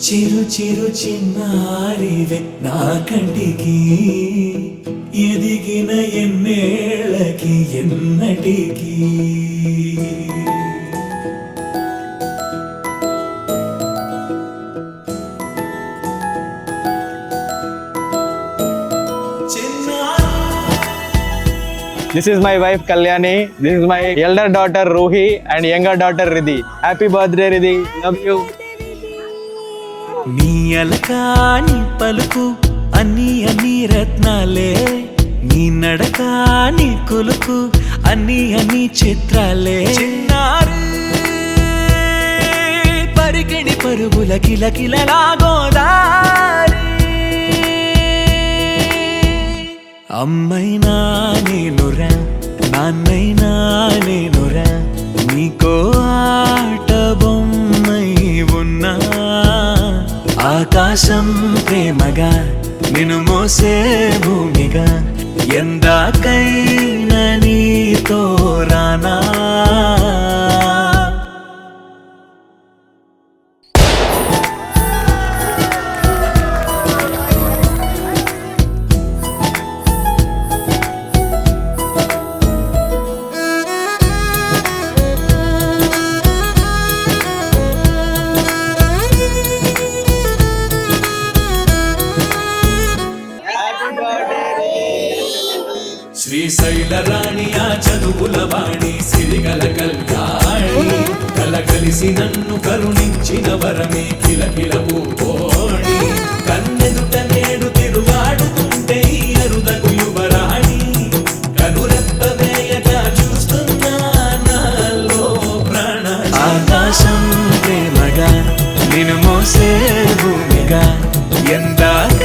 చిరు చిరు చిన్నారివే నా కంటికి ఎదిగిన ఎన్నేళ్ళకి ఎన్నటికి This is my wife Kalyani. This is my elder daughter Ruhi and younger daughter Riddhi. Happy birthday Riddhi. Love you. నీ అలకాని పలుకు అన్ని అన్ని రత్నాలే, నీ నడక నీ కులుకు అన్ని అన్ని చిత్రాలే. చిన్నారు పరికిణి పరుగుల కిలకిలలాగోదారి, అమ్మైనా నేనురా నాన్నైనా నేనురా, నీకో ఆట బొమ్మై ఉన్నా. ఆకాశం ప్రేమగా నిన్ను మోసే భూమిగా, ఎందాకైనా నీతో రానా. శ్రీశైల రాణి ఆ చదువుల వాణి, సిరిగల కళ్యాణి, కలగలిసి నన్ను కరుణించిన వరమే కిలకిల పూకోణి. కన్నెదుట నేడు తిరుగాడుతుంటే ఈ అరుదకు యువరాణి, కనురెప్ప వేయగా చూస్తున్నా నాలో ప్రాణ. ఆకాశం ప్రేమగా నిన్ను మోసే భూమిగా, ఎందాక